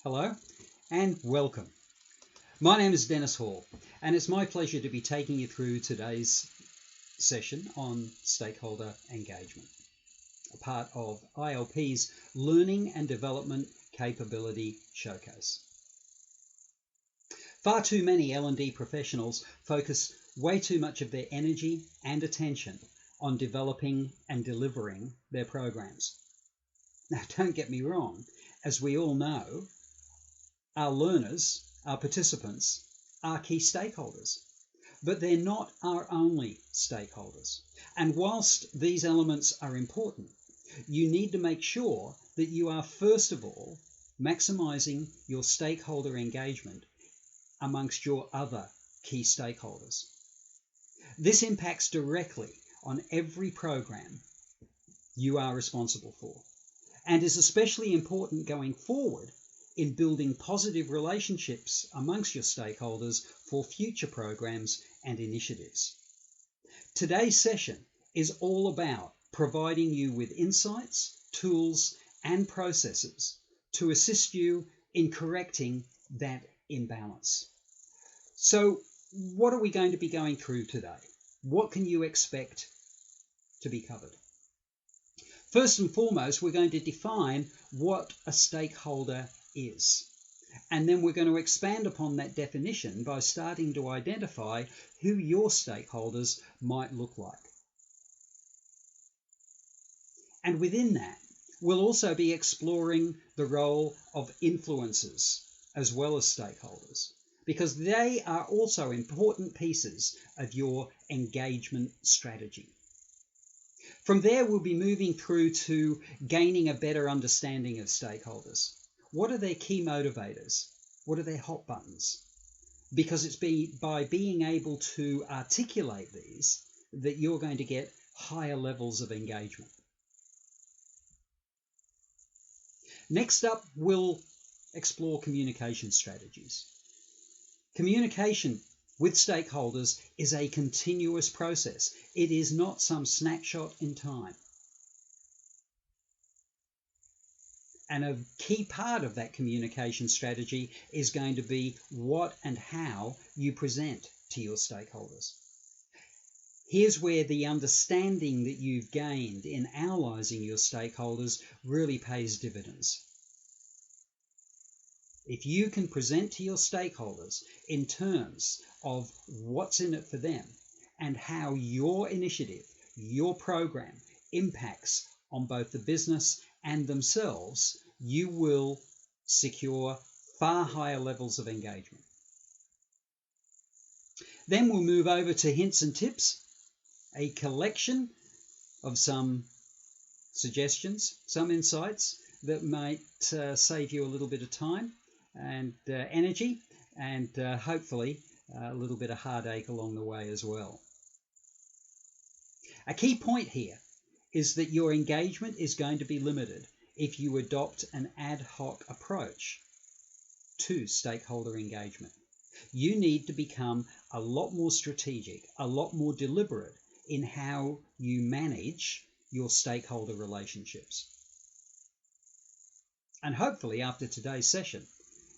Hello and welcome. My name is Dennis Hall and it's my pleasure to be taking you through today's session on stakeholder engagement, a part of ILP's Learning and Development Capability Showcase. Far too many L&D professionals focus way too much of their energy and attention on developing and delivering their programs. Now, don't get me wrong, as we all know, our learners, our participants, are key stakeholders, but they're not our only stakeholders. And whilst these elements are important, you need to make sure that you are, first of all, maximising your stakeholder engagement amongst your other key stakeholders. This impacts directly on every program you are responsible for, and is especially important going forward in building positive relationships amongst your stakeholders for future programs and initiatives. Today's session is all about providing you with insights, tools, and processes to assist you in correcting that imbalance. So, what are we going to be going through today? What can you expect to be covered? First and foremost, we're going to define what a stakeholder is. And then we're going to expand upon that definition by starting to identify who your stakeholders might look like. And within that, we'll also be exploring the role of influencers as well as stakeholders, because they are also important pieces of your engagement strategy. From there, we'll be moving through to gaining a better understanding of stakeholders. What are their key motivators? What are their hot buttons? Because it's by being able to articulate these that you're going to get higher levels of engagement. Next up, we'll explore communication strategies. Communication with stakeholders is a continuous process. It is not some snapshot in time. And a key part of that communication strategy is going to be what and how you present to your stakeholders. Here's where the understanding that you've gained in analysing your stakeholders really pays dividends. If you can present to your stakeholders in terms of what's in it for them and how your initiative, your program impacts on both the business and themselves, you will secure far higher levels of engagement. Then we'll move over to hints and tips, a collection of some suggestions, some insights that might save you a little bit of time and energy, and hopefully a little bit of heartache along the way as well. A key point here is that your engagement is going to be limited if you adopt an ad hoc approach to stakeholder engagement. You need to become a lot more strategic, a lot more deliberate in how you manage your stakeholder relationships. And hopefully after today's session,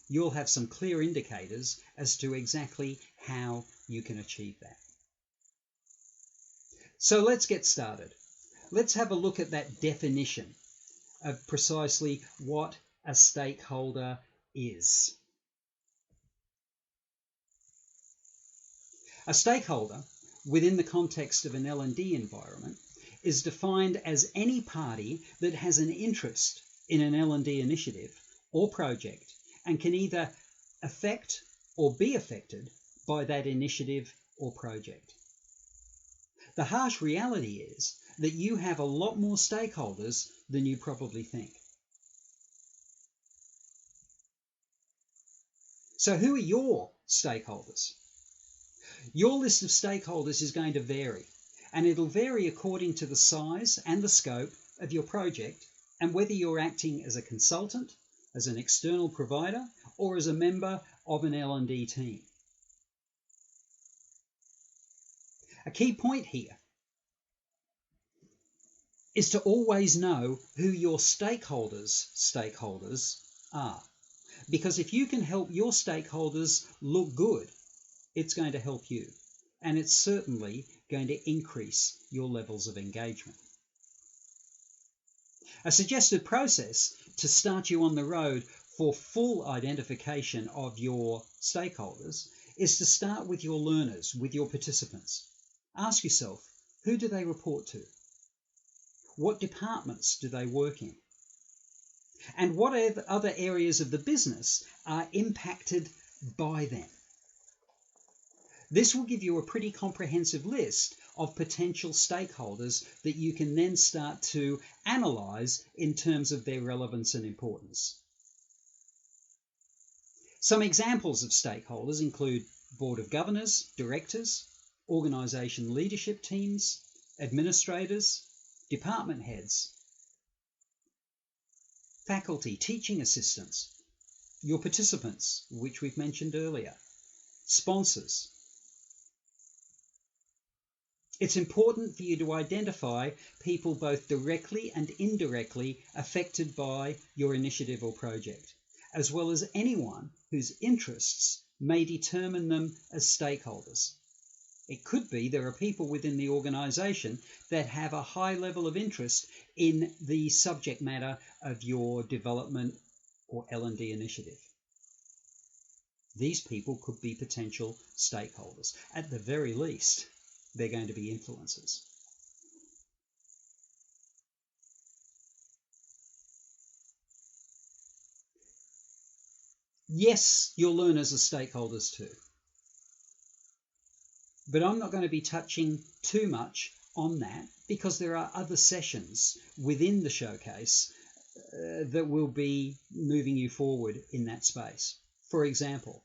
you'll have some clear indicators as to exactly how you can achieve that. So let's get started. Let's have a look at that definition of precisely what a stakeholder is. A stakeholder, within the context of an L&D environment, is defined as any party that has an interest in an L&D initiative or project and can either affect or be affected by that initiative or project. The harsh reality is that you have a lot more stakeholders than you probably think. So who are your stakeholders? Your list of stakeholders is going to vary, and it'll vary according to the size and the scope of your project and whether you're acting as a consultant, as an external provider, or as a member of an L&D team. A key point here is to always know who your stakeholders' stakeholders are, Because if you can help your stakeholders look good, it's going to help you. And it's certainly going to increase your levels of engagement. A suggested process to start you on the road for full identification of your stakeholders is to start with your learners, with your participants. Ask yourself, who do they report to? What departments do they work in? And what other areas of the business are impacted by them? This will give you a pretty comprehensive list of potential stakeholders that you can then start to analyse in terms of their relevance and importance. Some examples of stakeholders include board of governors, directors, organisation leadership teams, administrators, department heads, faculty, teaching assistants, your participants, which we've mentioned earlier, sponsors. It's important for you to identify people both directly and indirectly affected by your initiative or project, as well as anyone whose interests may determine them as stakeholders. It could be there are people within the organisation that have a high level of interest in the subject matter of your development or L&D initiative. These people could be potential stakeholders. At the very least, they're going to be influencers. Yes, your learners are stakeholders too. But I'm not going to be touching too much on that because there are other sessions within the showcase that will be moving you forward in that space. For example,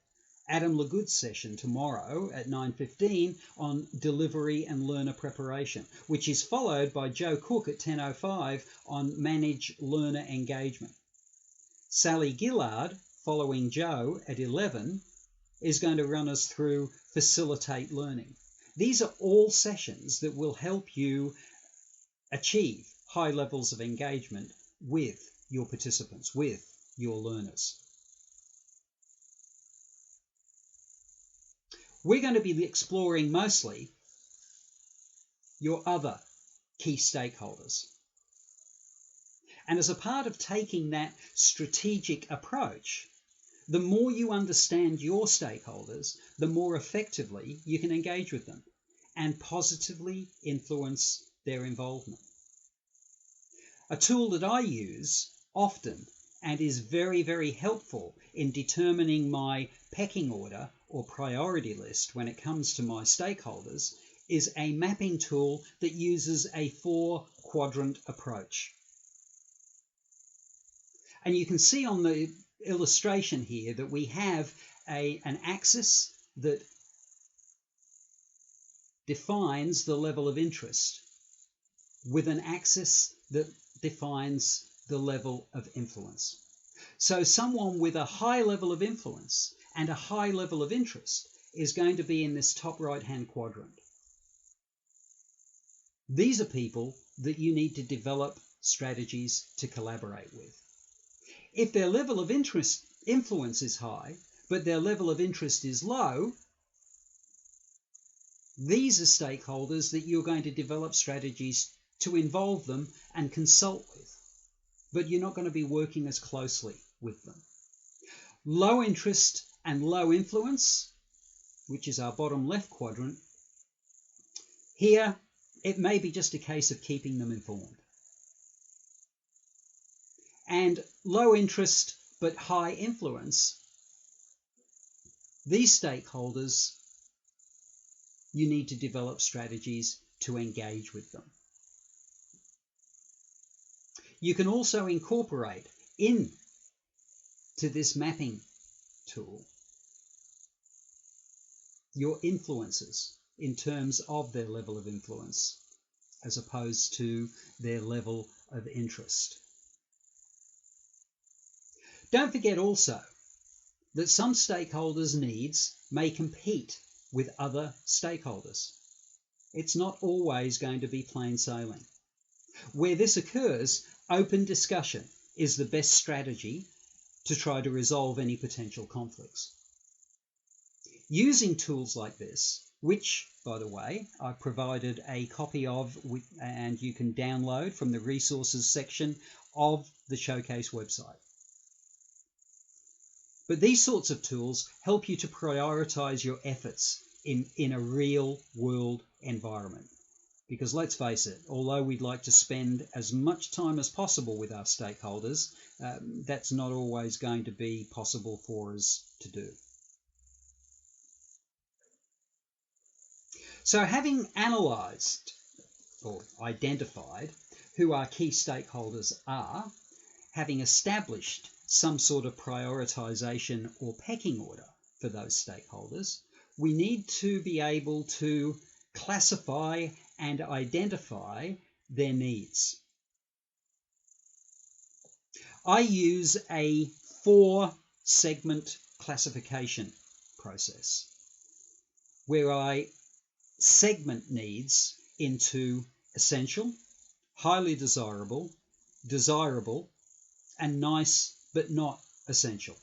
Adam Lagood's session tomorrow at 9:15 on delivery and learner preparation, which is followed by Joe Cook at 10:05 on manage learner engagement. Sally Gillard, following Joe at 11, is going to run us through facilitate learning. These are all sessions that will help you achieve high levels of engagement with your participants, with your learners. We're going to be exploring mostly your other key stakeholders. And as a part of taking that strategic approach, the more you understand your stakeholders, the more effectively you can engage with them and positively influence their involvement. A tool that I use often and is very, very helpful in determining my pecking order or priority list when it comes to my stakeholders is a mapping tool that uses a 4-quadrant approach. And you can see on the illustration here that we have an axis that defines the level of interest with an axis that defines the level of influence. So someone with a high level of influence and a high level of interest is going to be in this top right-hand quadrant. These are people that you need to develop strategies to collaborate with. If their level of influence is high, but their level of interest is low, these are stakeholders that you're going to develop strategies to involve them and consult with, but you're not going to be working as closely with them. Low interest and low influence, which is our bottom left quadrant, here it may be just a case of keeping them informed. And low interest but high influence, these stakeholders, you need to develop strategies to engage with them. You can also incorporate into this mapping tool your influences in terms of their level of influence as opposed to their level of interest. Don't forget also that some stakeholders' needs may compete with other stakeholders. It's not always going to be plain sailing. Where this occurs, open discussion is the best strategy to try to resolve any potential conflicts. Using tools like this, which, by the way, I've provided a copy of and you can download from the resources section of the Showcase website. But these sorts of tools help you to prioritize your efforts in a real-world environment. Because let's face it, although we'd like to spend as much time as possible with our stakeholders, that's not always going to be possible for us to do. So having analysed or identified who our key stakeholders are, having established some sort of prioritisation or pecking order for those stakeholders, we need to be able to classify and identify their needs. I use a 4-segment classification process where I segment needs into essential, highly desirable, desirable, and nice but not essential.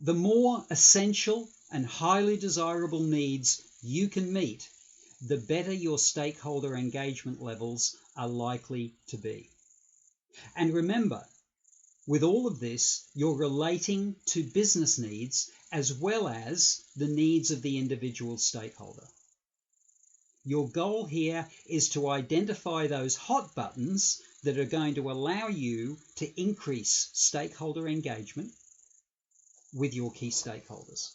The more essential and highly desirable needs you can meet, the better your stakeholder engagement levels are likely to be. And remember, with all of this, you're relating to business needs as well as the needs of the individual stakeholder. Your goal here is to identify those hot buttons that are going to allow you to increase stakeholder engagement with your key stakeholders.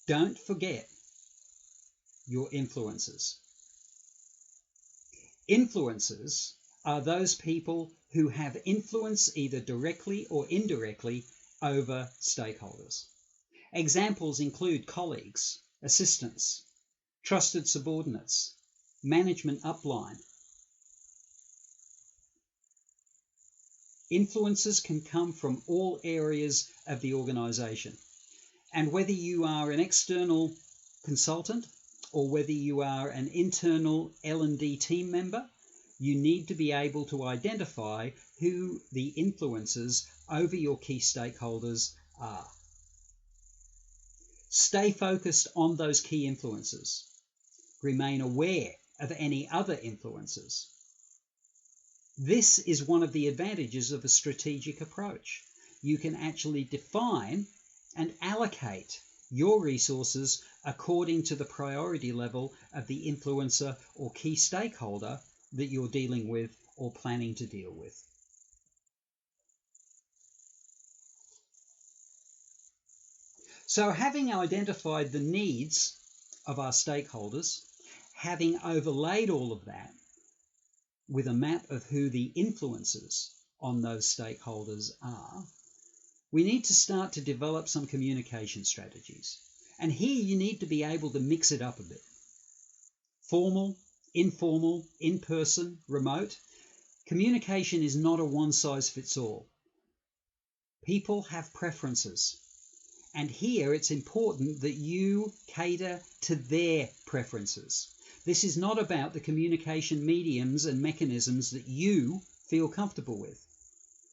Don't forget your influencers. Influencers are those people who have influence either directly or indirectly over stakeholders. Examples include colleagues, assistants, trusted subordinates, management upline. Influences can come from all areas of the organisation. And whether you are an external consultant or whether you are an internal L&D team member, you need to be able to identify who the influences over your key stakeholders are. Stay focused on those key influences. Remain aware of any other influences. This is one of the advantages of a strategic approach. You can actually define and allocate your resources according to the priority level of the influencer or key stakeholder that you're dealing with or planning to deal with. So having identified the needs of our stakeholders, having overlaid all of that with a map of who the influencers on those stakeholders are, we need to start to develop some communication strategies. And here you need to be able to mix it up a bit. Formal, informal, in-person, remote. Communication is not a one-size-fits-all. People have preferences. And here it's important that you cater to their preferences. This is not about the communication mediums and mechanisms that you feel comfortable with.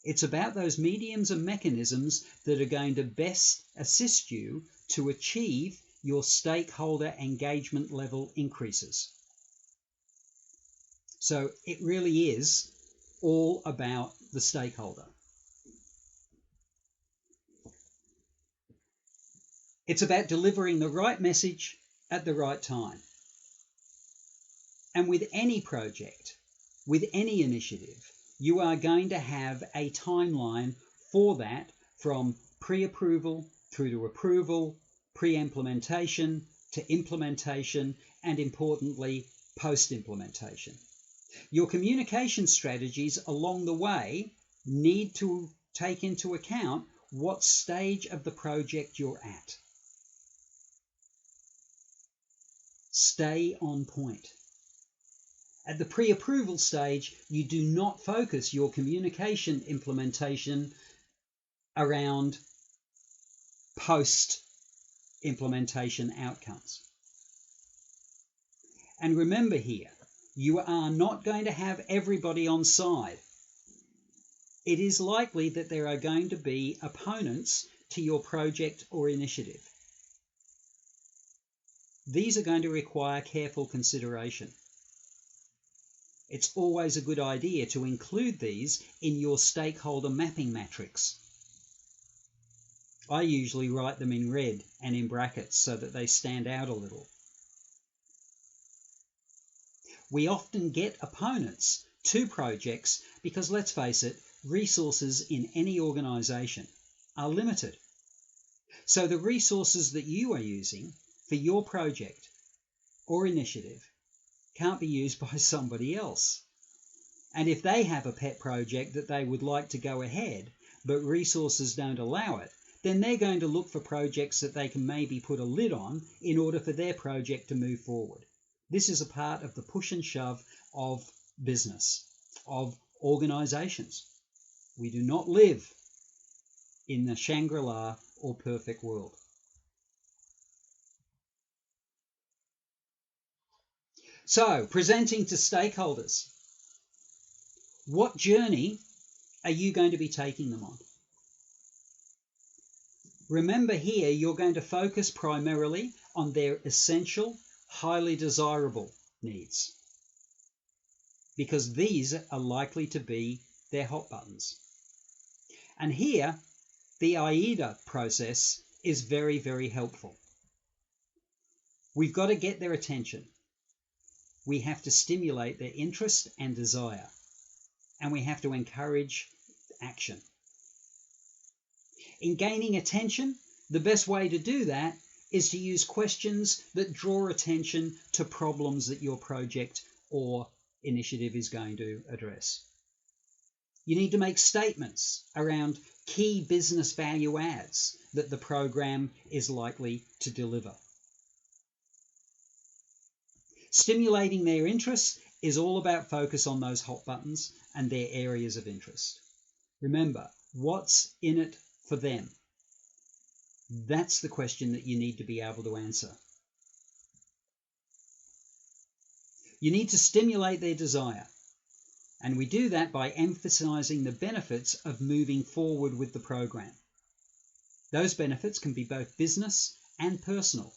It's about those mediums and mechanisms that are going to best assist you to achieve your stakeholder engagement level increases. So it really is all about the stakeholder. It's about delivering the right message at the right time. And with any project, with any initiative, you are going to have a timeline for that from pre-approval through to approval, pre-implementation to implementation, and importantly, post-implementation. Your communication strategies along the way need to take into account what stage of the project you're at. Stay on point. At the pre-approval stage, you do not focus your communication implementation around post-implementation outcomes. And remember here, you are not going to have everybody on side. It is likely that there are going to be opponents to your project or initiative. These are going to require careful consideration. It's always a good idea to include these in your stakeholder mapping matrix. I usually write them in red and in brackets so that they stand out a little. We often get opponents to projects because, let's face it, resources in any organisation are limited. So the resources that you are using for your project or initiative can't be used by somebody else. And if they have a pet project that they would like to go ahead, but resources don't allow it, then they're going to look for projects that they can maybe put a lid on in order for their project to move forward. This is a part of the push and shove of business, of organisations. We do not live in the Shangri-La or perfect world. So, presenting to stakeholders. What journey are you going to be taking them on? Remember here, you're going to focus primarily on their essential, highly desirable needs, because these are likely to be their hot buttons. And here, the AIDA process is very, very helpful. We've got to get their attention. We have to stimulate their interest and desire, and we have to encourage action. In gaining attention, the best way to do that is to use questions that draw attention to problems that your project or initiative is going to address. You need to make statements around key business value adds that the program is likely to deliver. Stimulating their interest is all about focus on those hot buttons and their areas of interest. Remember, what's in it for them? That's the question that you need to be able to answer. You need to stimulate their desire, and we do that by emphasizing the benefits of moving forward with the program. Those benefits can be both business and personal.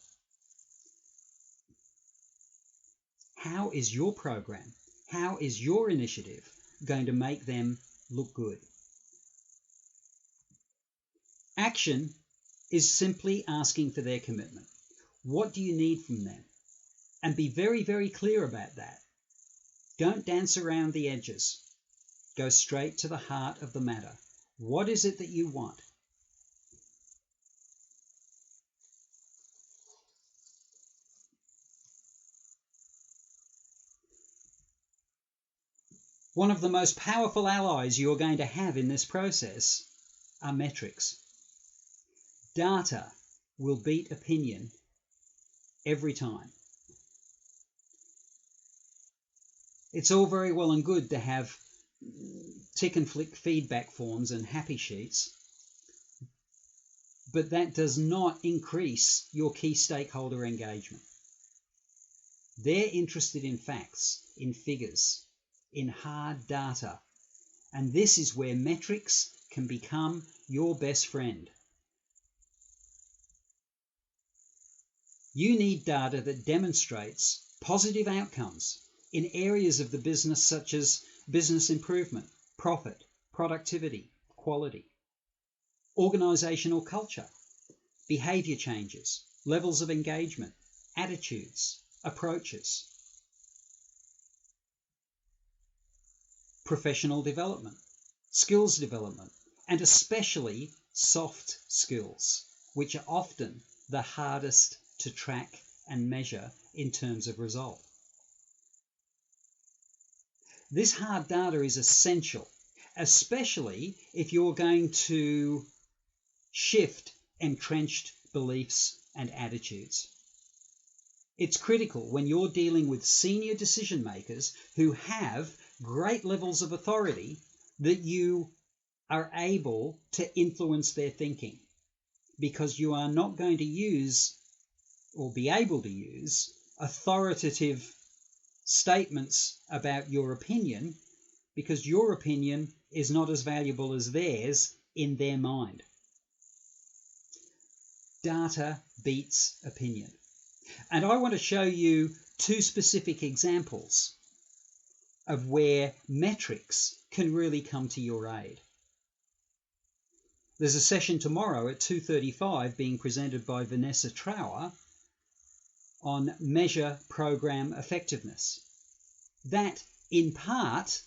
How is your program, how is your initiative going to make them look good? Action is simply asking for their commitment. What do you need from them? And be very, very clear about that. Don't dance around the edges. Go straight to the heart of the matter. What is it that you want? One of the most powerful allies you're going to have in this process are metrics. Data will beat opinion every time. It's all very well and good to have tick and flick feedback forms and happy sheets, but that does not increase your key stakeholder engagement. They're interested in facts, in figures, in hard data, and this is where metrics can become your best friend. You need data that demonstrates positive outcomes in areas of the business such as business improvement, profit, productivity, quality, organizational culture, behavior changes, levels of engagement, attitudes, approaches, professional development, skills development, and especially soft skills, which are often the hardest to track and measure in terms of result. This hard data is essential, especially if you're going to shift entrenched beliefs and attitudes. It's critical when you're dealing with senior decision makers who have great levels of authority that you are able to influence their thinking, because you are not going to use or be able to use authoritative statements about your opinion because your opinion is not as valuable as theirs in their mind. Data beats opinion. And I want to show you two specific examples of where metrics can really come to your aid. There's a session tomorrow at 2:35 being presented by Vanessa Trower on measure program effectiveness. That, in part,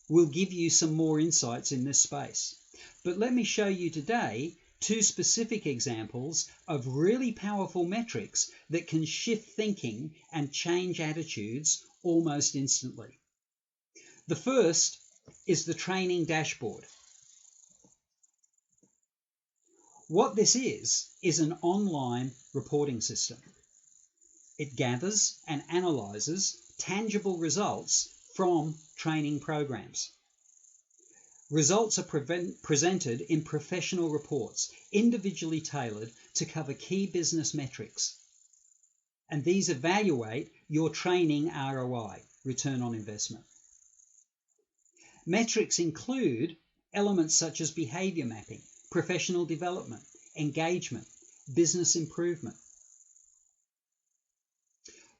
will give you some more insights in this space. But let me show you today two specific examples of really powerful metrics that can shift thinking and change attitudes almost instantly. The first is the training dashboard. What this is an online reporting system. It gathers and analyzes tangible results from training programs. Results are presented in professional reports, individually tailored to cover key business metrics. And these evaluate your training ROI, return on investment. Metrics include elements such as behavior mapping, professional development, engagement, business improvement.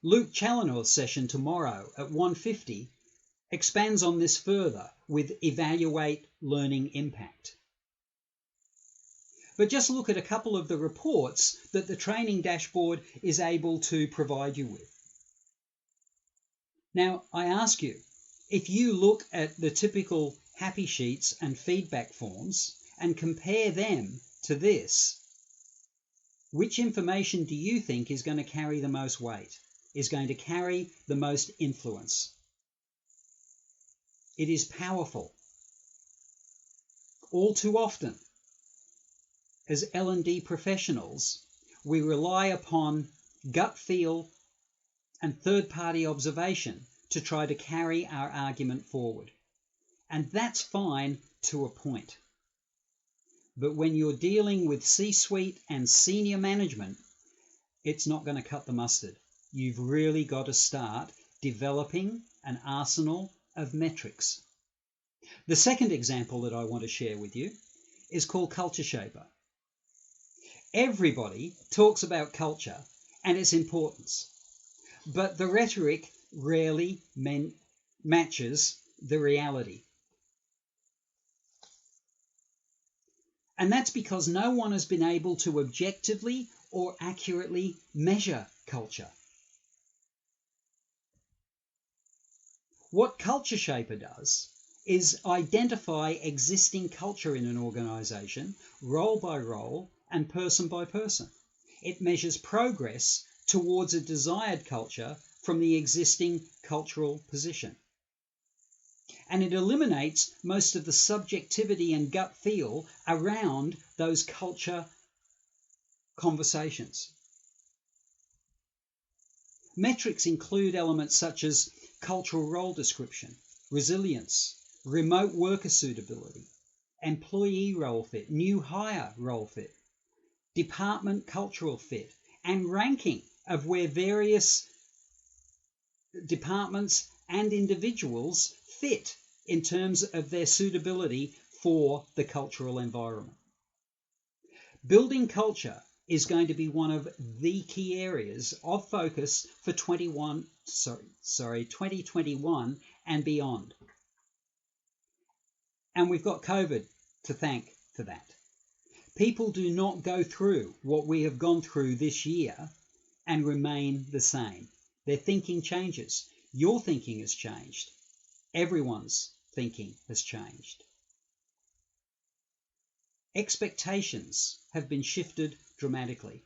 Luke Challoner's session tomorrow at 1:50 expands on this further with Evaluate Learning Impact. But just look at a couple of the reports that the training dashboard is able to provide you with. Now, I ask you, if you look at the typical happy sheets and feedback forms and compare them to this, which information do you think is going to carry the most weight, is going to carry the most influence? It is powerful. All too often, as L&D professionals, we rely upon gut feel and third-party observation to try to carry our argument forward. And that's fine to a point. But when you're dealing with C-suite and senior management, it's not going to cut the mustard. You've really got to start developing an arsenal of metrics. The second example that I want to share with you is called Culture Shaper. Everybody talks about culture and its importance, but the rhetoric rarely matches the reality. And that's because no one has been able to objectively or accurately measure culture. What Culture Shaper does is identify existing culture in an organization, role by role and person by person. It measures progress towards a desired culture from the existing cultural position. And it eliminates most of the subjectivity and gut feel around those culture conversations. Metrics include elements such as cultural role description, resilience, remote worker suitability, employee role fit, new hire role fit, department cultural fit, and ranking of where various departments and individuals fit in terms of their suitability for the cultural environment. Building culture is going to be one of the key areas of focus for 2021 and beyond. And we've got COVID to thank for that. People do not go through what we have gone through this year and remain the same. Their thinking changes. Your thinking has changed. Everyone's thinking has changed. Expectations have been shifted dramatically.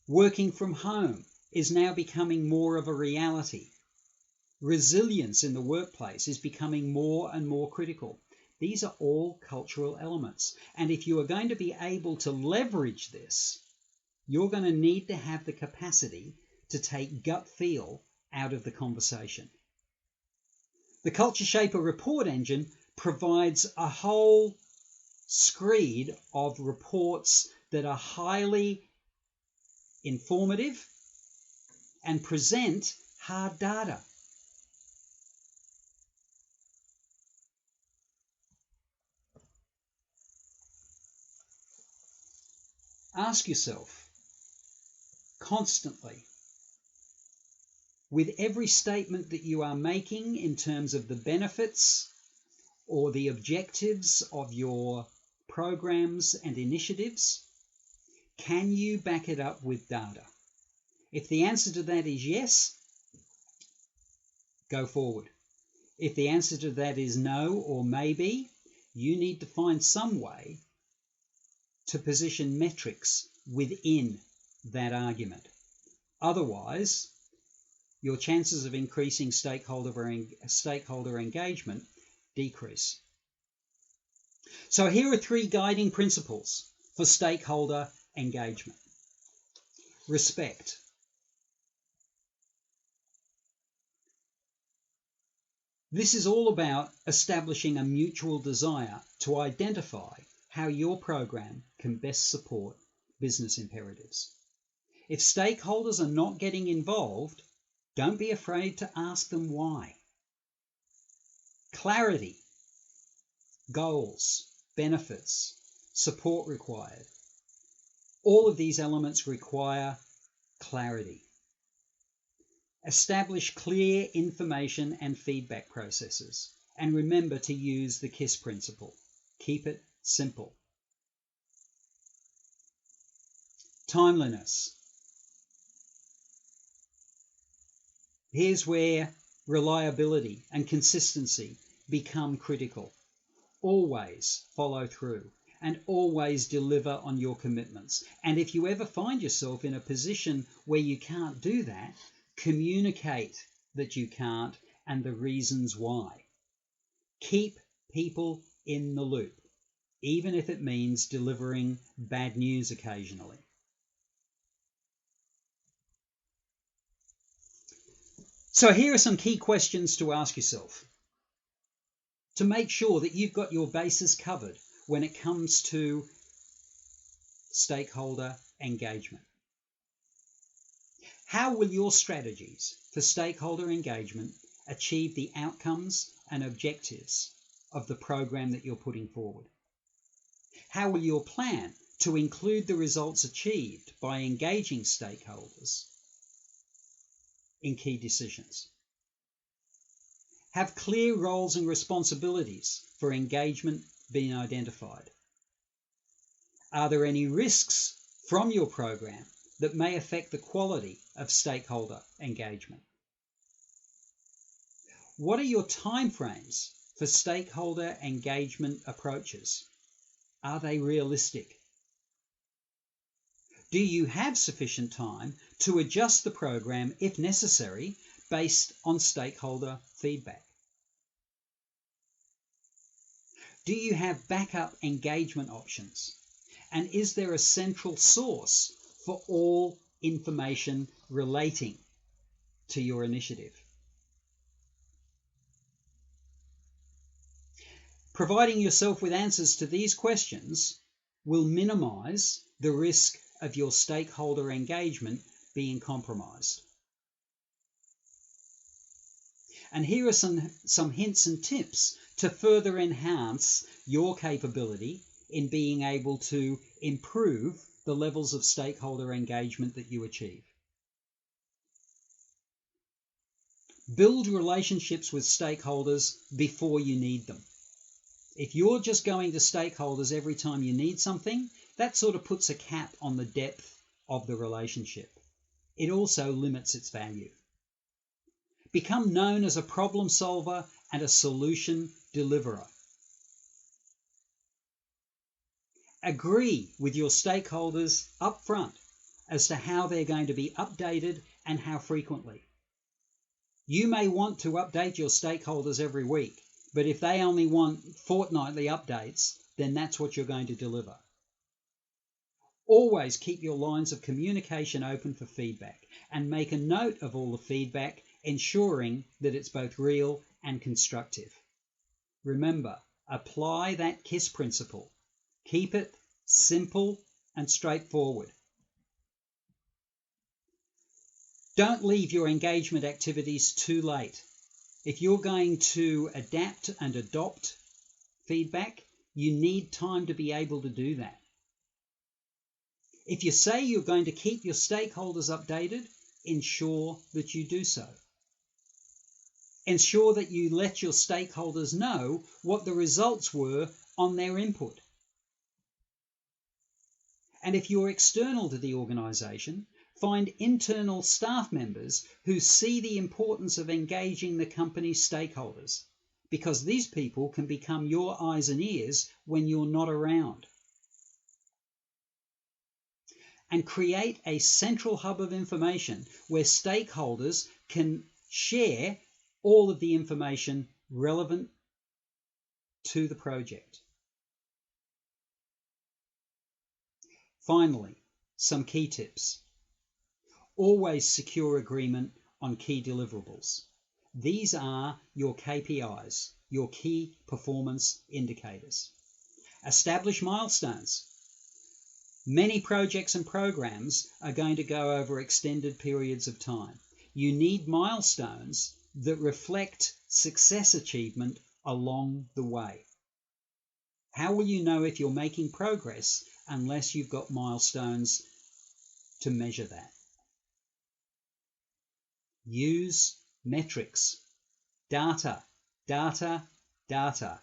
Working from home is now becoming more of a reality. Resilience in the workplace is becoming more and more critical. These are all cultural elements. And if you are going to be able to leverage this, you're going to need to have the capacity to take gut feel out of the conversation. The Culture Shaper report engine provides a whole screed of reports that are highly informative and present hard data. Ask yourself constantly, with every statement that you are making in terms of the benefits or the objectives of your programs and initiatives, can you back it up with data? If the answer to that is yes, go forward. If the answer to that is no or maybe, you need to find some way to position metrics within that argument. Otherwise, your chances of increasing stakeholder engagement decrease. So here are 3 guiding principles for stakeholder engagement. Respect. This is all about establishing a mutual desire to identify how your program can best support business imperatives. If stakeholders are not getting involved, don't be afraid to ask them why. Clarity, goals, benefits, support required. All of these elements require clarity. Establish clear information and feedback processes, and remember to use the KISS principle. Keep it simple. Timeliness. Here's where reliability and consistency become critical. Always follow through and always deliver on your commitments. And if you ever find yourself in a position where you can't do that, communicate that you can't and the reasons why. Keep people in the loop, even if it means delivering bad news occasionally. So here are some key questions to ask yourself to make sure that you've got your bases covered when it comes to stakeholder engagement. How will your strategies for stakeholder engagement achieve the outcomes and objectives of the program that you're putting forward? How will your plan to include the results achieved by engaging stakeholders in key decisions? Have clear roles and responsibilities for engagement been identified? Are there any risks from your program that may affect the quality of stakeholder engagement? What are your timeframes for stakeholder engagement approaches? Are they realistic? Do you have sufficient time to adjust the program if necessary based on stakeholder feedback? Do you have backup engagement options? And is there a central source for all information relating to your initiative? Providing yourself with answers to these questions will minimize the risk of your stakeholder engagement being compromised. And here are some hints and tips to further enhance your capability in being able to improve the levels of stakeholder engagement that you achieve. Build relationships with stakeholders before you need them. If you're just going to stakeholders every time you need something, that sort of puts a cap on the depth of the relationship. It also limits its value. Become known as a problem solver and a solution deliverer. Agree with your stakeholders up front as to how they're going to be updated and how frequently. You may want to update your stakeholders every week, but if they only want fortnightly updates, then that's what you're going to deliver. Always keep your lines of communication open for feedback and make a note of all the feedback, ensuring that it's both real and constructive. Remember, apply that KISS principle. Keep it simple and straightforward. Don't leave your engagement activities too late. If you're going to adapt and adopt feedback, you need time to be able to do that. If you say you're going to keep your stakeholders updated, ensure that you do so. Ensure that you let your stakeholders know what the results were on their input. And if you're external to the organisation, find internal staff members who see the importance of engaging the company's stakeholders, because these people can become your eyes and ears when you're not around. And create a central hub of information where stakeholders can share all of the information relevant to the project. Finally, some key tips. Always secure agreement on key deliverables. These are your KPIs, your key performance indicators. Establish milestones. Many projects and programs are going to go over extended periods of time. You need milestones that reflect success achievement along the way. How will you know if you're making progress unless you've got milestones to measure that? Use metrics. Data, data, data.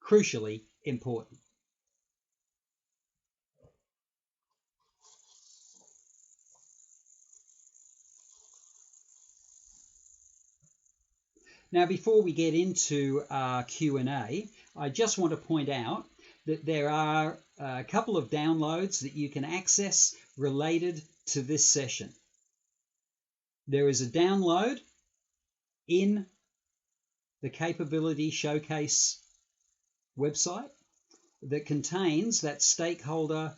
Crucially important. Now, before we get into our Q&A, I just want to point out that there are a couple of downloads that you can access related to this session. There is a download in the Capability Showcase website that contains that stakeholder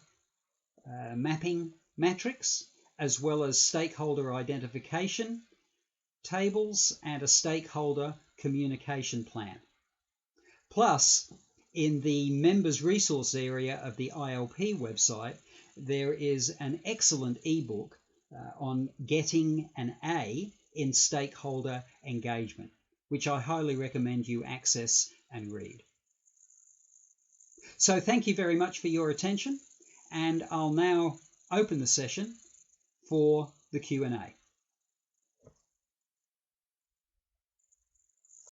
mapping matrix, as well as stakeholder identification tables and a stakeholder communication plan. Plus, in the members resource area of the ILP website, there is an excellent ebook on getting an A in stakeholder engagement, which I highly recommend you access and read. So thank you very much for your attention, and I'll now open the session for the Q&A.